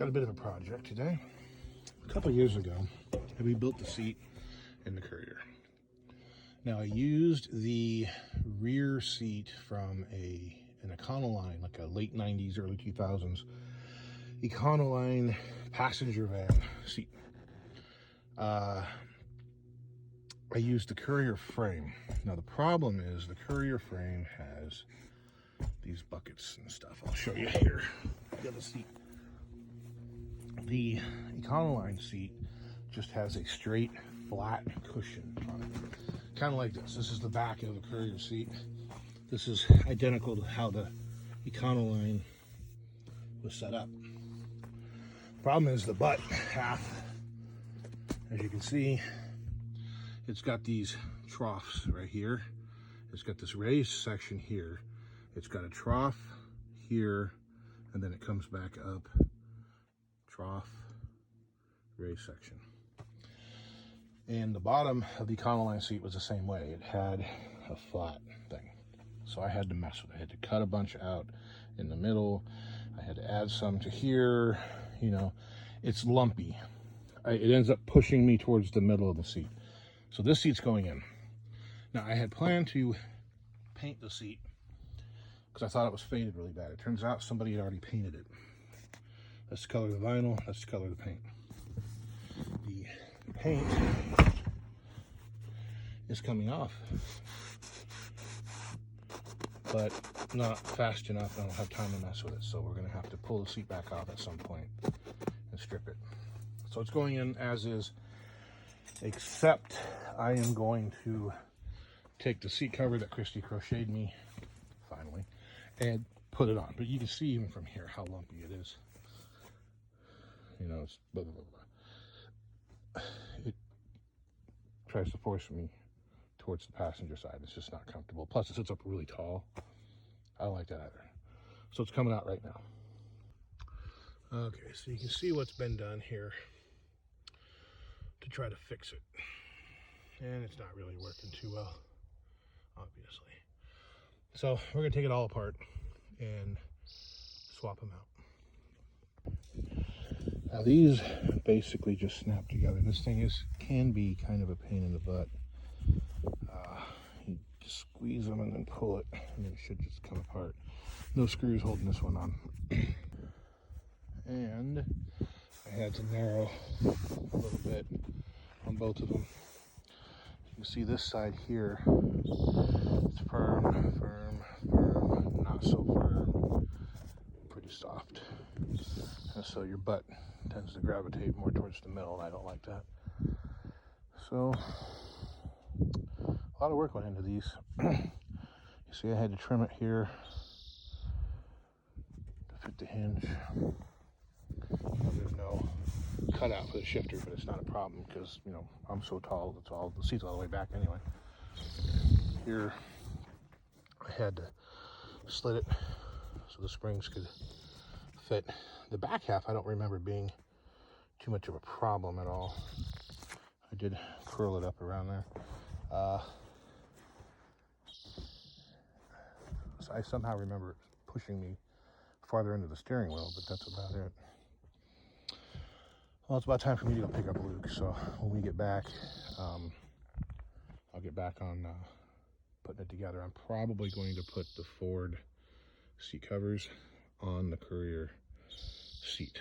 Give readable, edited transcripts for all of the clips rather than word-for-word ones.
Got a bit of a project today. A couple years ago, I rebuilt the seat in the Courier. Now I used the rear seat from an Econoline, like a late 90s, early 2000s Econoline passenger van seat. I used the Courier frame. Now the problem is the Courier frame has these buckets and stuff. I'll show you here. The other seat. The Econoline seat just has a straight, flat cushion on it. Kind of like this. This is the back of the Courier seat. This is identical to how the Econoline was set up. Problem is the butt half, as you can see, it's got these troughs right here. It's got this raised section here. It's got a trough here, and then it comes back up. Trough, raised section. And the bottom of the Econoline seat was the same way. It had a flat thing. So I had to mess with it. I had to cut a bunch out in the middle. I had to add some to here. You know, it's lumpy. It ends up pushing me towards the middle of the seat. So this seat's going in. Now I had planned to paint the seat because I thought it was faded really bad. It turns out somebody had already painted it. That's the color of the vinyl, that's the color of the paint. The paint is coming off, but not fast enough. I don't have time to mess with it, so we're gonna have to pull the seat back off at some point and strip it. So it's going in as is, except I am going to take the seat cover that Christy crocheted me, finally, and put it on. But you can see even from here how lumpy it is. You know, it's blah, blah, blah, blah. It tries to force me towards the passenger side. It's just not comfortable. Plus, it sits up really tall. I don't like that either. So it's coming out right now. Okay, so you can see what's been done here to try to fix it. And it's not really working too well, obviously. So we're gonna take it all apart and swap them out. Now these basically just snap together. This thing can be kind of a pain in the butt. You just squeeze them and then pull it, and it should just come apart. No screws holding this one on. And I had to narrow a little bit on both of them. You can see this side here, it's firm, firm, firm, not so firm, pretty soft. And so your butt tends to gravitate more towards the middle, and I don't like that. So, a lot of work went into these. You see I had to trim it here to fit the hinge. There's no cutout for the shifter, but it's not a problem because, you know, I'm so tall, the seat's all the way back anyway. Here, I had to slit it so the springs could fit. The back half, I don't remember being too much of a problem at all. I did curl it up around there. So I somehow remember it pushing me farther into the steering wheel, but that's about it. Well, it's about time for me to go pick up Luke, so when we get back, I'll get back on putting it together. I'm probably going to put the Ford seat covers on the Courier seat.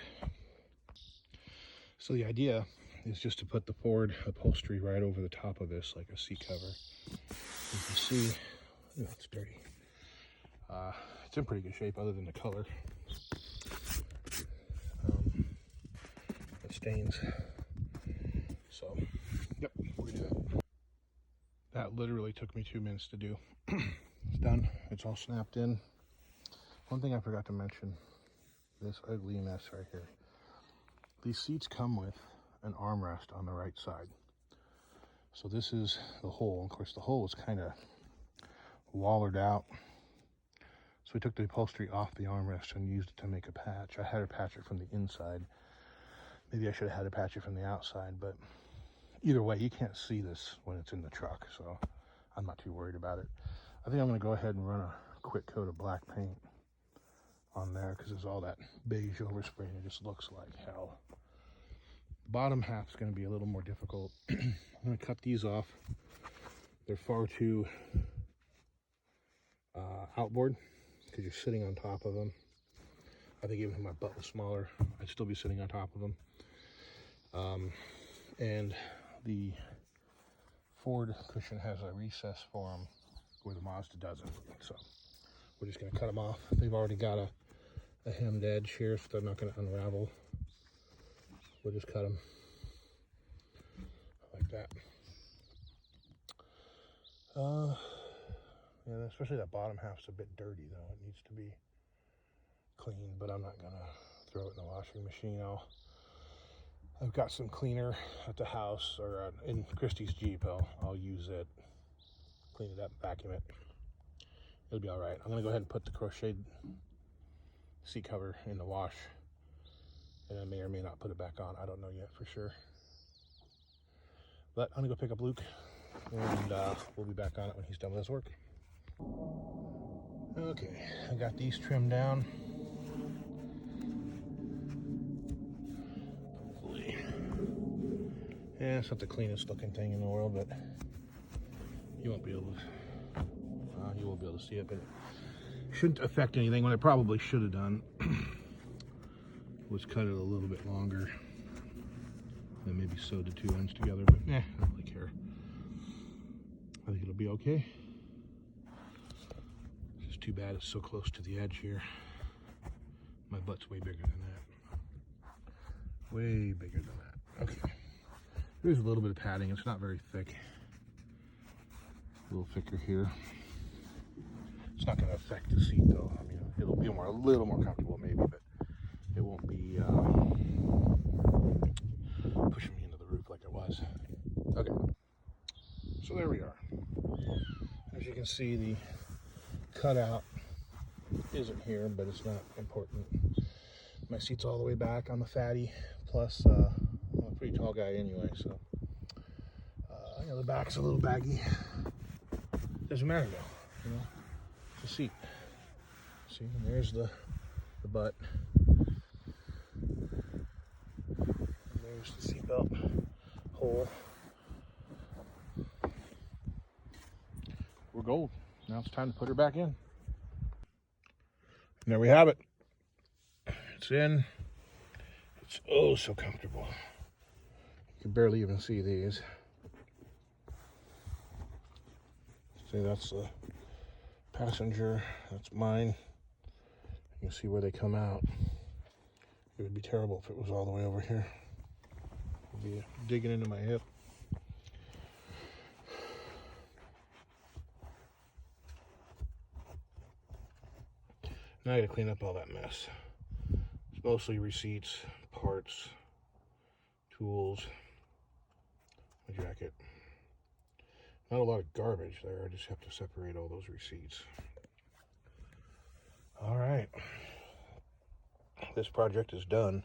So the idea is just to put the Ford upholstery right over the top of this like a seat cover. You can see, it's dirty. It's in pretty good shape other than the color. It stains. So, yep, we're gonna do that. That literally took me 2 minutes to do. It's done. It's all snapped in. One thing I forgot to mention, this ugly mess right here. These seats come with an armrest on the right side. So this is the hole. Of course, the hole was kind of wallered out. So we took the upholstery off the armrest and used it to make a patch. I had to patch it from the inside. Maybe I should have had to patch it from the outside, but either way, you can't see this when it's in the truck, so I'm not too worried about it. I think I'm gonna go ahead and run a quick coat of black paint on there because there's all that beige overspray and it just looks like hell. The bottom half is going to be a little more difficult. I'm going to cut these off. They're far too outboard because you're sitting on top of them. I think even if my butt was smaller, I'd still be sitting on top of them. And the Ford cushion has a recess for them where the Mazda doesn't. So we're just going to cut them off. They've already got a hemmed edge here, so they're not going to unravel. We'll just cut them like that. Yeah, especially that bottom half's a bit dirty though. It needs to be clean, but I'm not going to throw it in the washing machine. I've got some cleaner at the house, or in Christy's Jeep. I'll use it, clean it up, vacuum it. It'll be all right. I'm gonna go ahead and put the crocheted seat cover in the wash, and I may or may not put it back on. I don't know yet for sure. But I'm gonna go pick up Luke, and we'll be back on it when he's done with his work. Okay, I got these trimmed down. Yeah, it's not the cleanest looking thing in the world, but you won't be able to see it, but it shouldn't affect anything. What I probably should have done was cut it a little bit longer and maybe sewed the two ends together, but I don't really care. I think it'll be okay. It's just too bad it's so close to the edge here. My butt's way bigger than that. Way bigger than that. Okay. There's a little bit of padding. It's not very thick. A little thicker here. It's not going to affect the seat though. I mean, it'll be a little more comfortable maybe, but it won't be pushing me into the roof like it was. Okay. So there we are. As you can see, the cutout isn't here, but it's not important. My seat's all the way back. I'm a fatty, plus I'm a pretty tall guy anyway, so the back's a little baggy. Doesn't matter though, you know. It's a seat. See, and there's the butt. And there's the seatbelt hole. We're gold. Now it's time to put her back in. And there we have it. It's in. It's oh so comfortable. You can barely even see these. See, that's the passenger. That's mine. You can see where they come out. It would be terrible if it was all the way over here. It would be digging into my hip. Now I gotta clean up all that mess. It's mostly receipts, parts, tools, my jacket. Not a lot of garbage there. I just have to separate all those receipts. All right. This project is done.